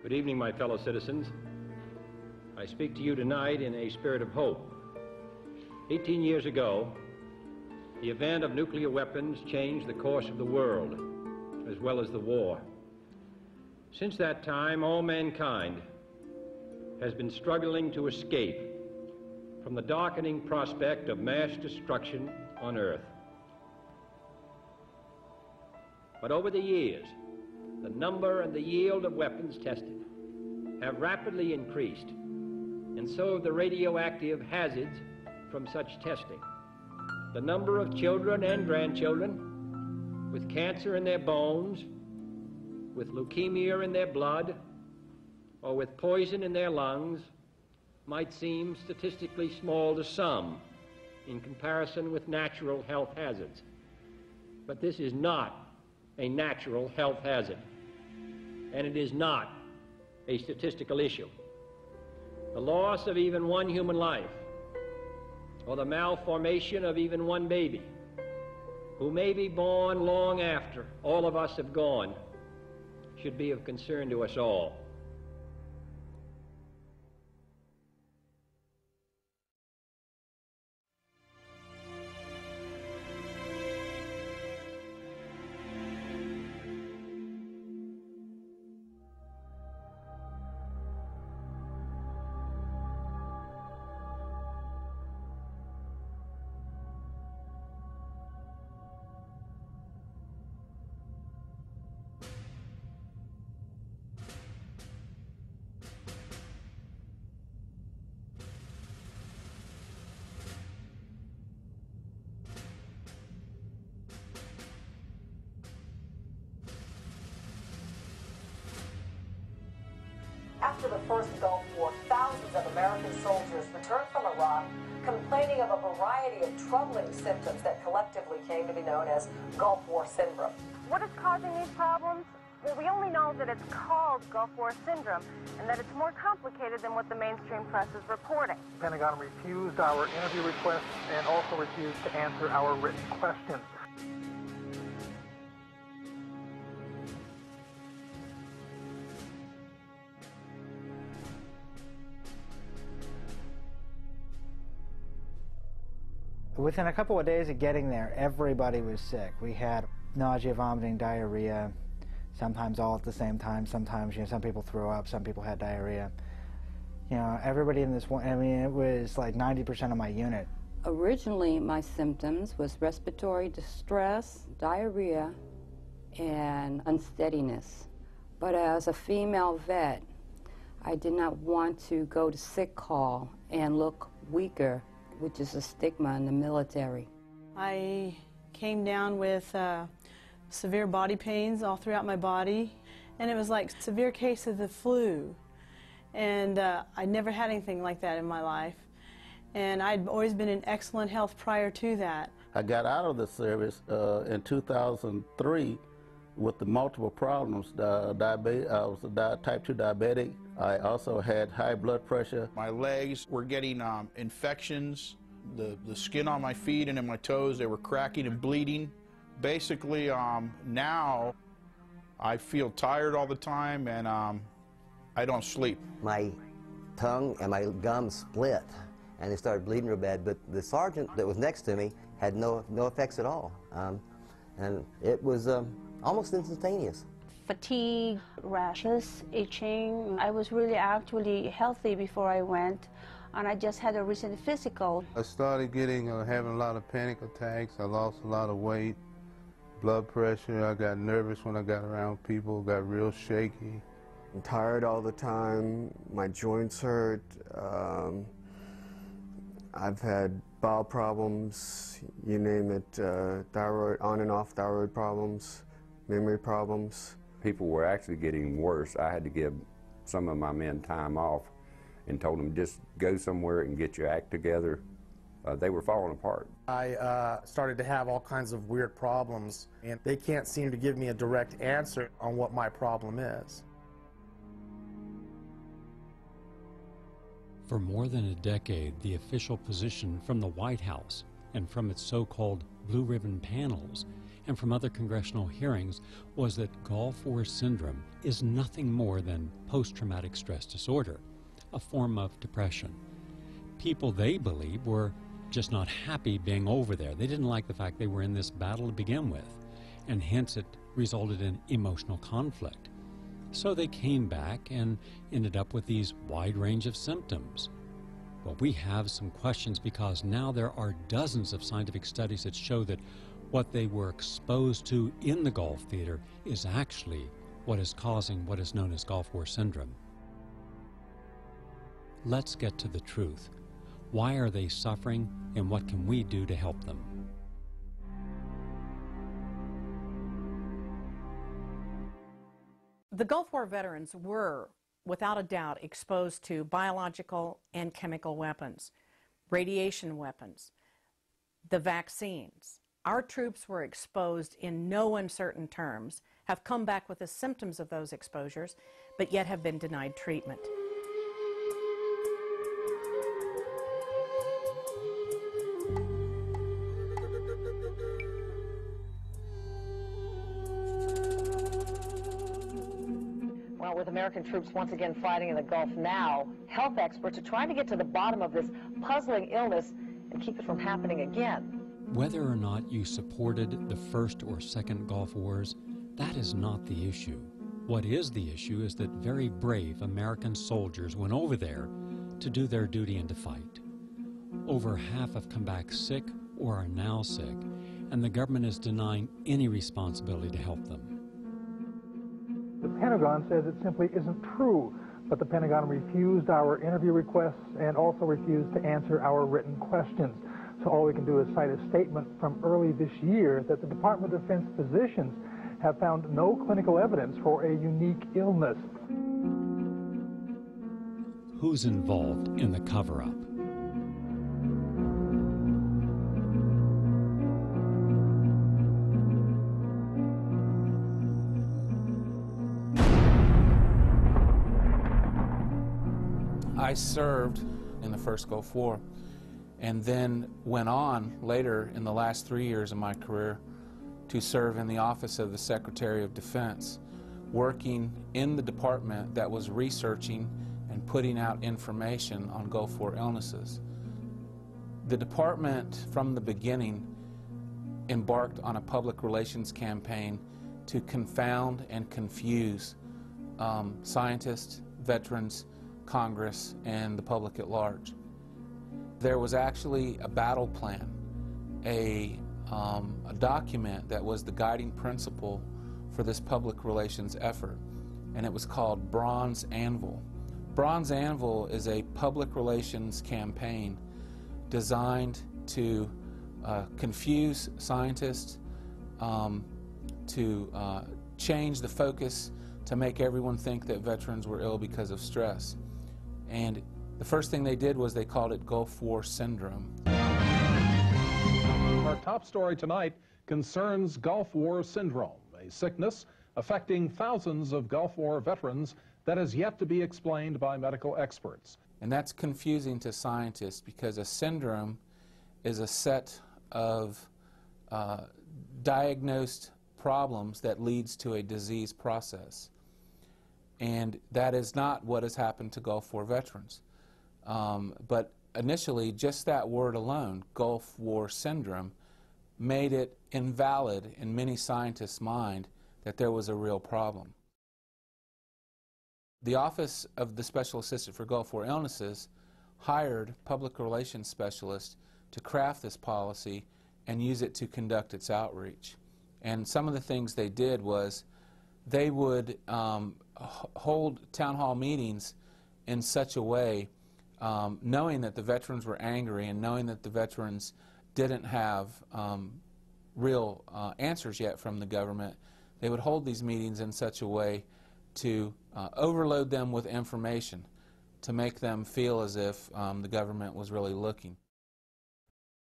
Good evening, my fellow citizens. I speak to you tonight in a spirit of hope. 18 years ago, the event of nuclear weapons changed the course of the world, as well as the war. Since that time, all mankind has been struggling to escape from the darkening prospect of mass destruction on Earth. But over the years, the number and the yield of weapons tested have rapidly increased, and so have the radioactive hazards from such testing. The number of children and grandchildren with cancer in their bones, with leukemia in their blood, or with poison in their lungs might seem statistically small to some in comparison with natural health hazards. But this is not a natural health hazard, and it is not a statistical issue. The loss of even one human life, or the malformation of even one baby, who may be born long after all of us have gone, should be of concern to us all. After the first Gulf War, thousands of American soldiers returned from Iraq complaining of a variety of troubling symptoms that collectively came to be known as Gulf War syndrome. What is causing these problems? Well, we only know that it's called Gulf War syndrome and that it's more complicated than what the mainstream press is reporting. The Pentagon refused our interview requests and also refused to answer our written questions. Within a couple of days of getting there, everybody was sick. We had nausea, vomiting, diarrhea, sometimes all at the same time. Sometimes, some people threw up, some people had diarrhea. Everybody in this one, it was like 90% of my unit. Originally, my symptoms was respiratory distress, diarrhea, and unsteadiness. But as a female vet, I did not want to go to sick call and look weaker, which is a stigma in the military. I came down with severe body pains all throughout my body, and it was like severe case of the flu. And I never had anything like that in my life. And I'd always been in excellent health prior to that. I got out of the service in 2003 with the multiple problems. I was a type 2 diabetic. I also had high blood pressure. My legs were getting infections. The skin on my feet and in my toes, they were cracking and bleeding. Basically, now I feel tired all the time, and I don't sleep. My tongue and my gums split, and they started bleeding real bad, but the sergeant that was next to me had no effects at all. And it was almost instantaneous. Fatigue, rashes, itching. I was really actually healthy before I went, and I just had a recent physical. I started having a lot of panic attacks. I lost a lot of weight, blood pressure. I got nervous when I got around people, got real shaky. I'm tired all the time. My joints hurt. I've had bowel problems, you name it, thyroid, on and off thyroid problems, memory problems. People were actually getting worse. I had to give some of my men time off and told them just go somewhere and get your act together. They were falling apart. I started to have all kinds of weird problems, and they can't seem to give me a direct answer on what my problem is. For more than a decade, the official position from the White House and from its so-called blue ribbon panels and from other congressional hearings was that Gulf War syndrome is nothing more than post-traumatic stress disorder, a form of depression. People, they believe, were just not happy being over there. They didn't like the fact they were in this battle to begin with, and hence it resulted in emotional conflict. So they came back and ended up with these wide range of symptoms. Well, we have some questions because now there are dozens of scientific studies that show that what they were exposed to in the Gulf theater is actually what is causing what is known as Gulf War syndrome. Let's get to the truth. Why are they suffering, and what can we do to help them? The Gulf War veterans were, without a doubt, exposed to biological and chemical weapons, radiation weapons, the vaccines. Our troops were exposed in no uncertain terms, have come back with the symptoms of those exposures, but yet have been denied treatment. Well, with American troops once again fighting in the Gulf now, health experts are trying to get to the bottom of this puzzling illness and keep it from happening again. Whether or not you supported the first or second Gulf Wars, that is not the issue. What is the issue is that very brave American soldiers went over there to do their duty and to fight. Over half have come back sick or are now sick, and the government is denying any responsibility to help them. The Pentagon says it simply isn't true, but the Pentagon refused our interview requests and also refused to answer our written questions. So all we can do is cite a statement from early this year that the Department of Defense physicians have found no clinical evidence for a unique illness. Who's involved in the cover-up? I served in the first Gulf War and then went on later in the last 3 years of my career to serve in the office of the Secretary of Defense, working in the department that was researching and putting out information on Gulf War illnesses. The department from the beginning embarked on a public relations campaign to confound and confuse scientists, veterans, Congress, and the public at large. There was actually a battle plan, a document that was the guiding principle for this public relations effort, and it was called Bronze Anvil. Bronze Anvil is a public relations campaign designed to confuse scientists, to change the focus, to make everyone think that veterans were ill because of stress. And the first thing they did was they called it Gulf War syndrome. Our top story tonight concerns Gulf War syndrome, a sickness affecting thousands of Gulf War veterans that is yet to be explained by medical experts. And that's confusing to scientists because a syndrome is a set of diagnosed problems that leads to a disease process. And that is not what has happened to Gulf War veterans. But initially, just that word alone, Gulf War syndrome, made it invalid in many scientists' mind that there was a real problem. The Office of the Special Assistant for Gulf War Illnesses hired public relations specialists to craft this policy and use it to conduct its outreach. And some of the things they did was they would hold town hall meetings in such a way, knowing that the veterans were angry and knowing that the veterans didn't have real answers yet from the government, they would hold these meetings in such a way to overload them with information to make them feel as if the government was really looking.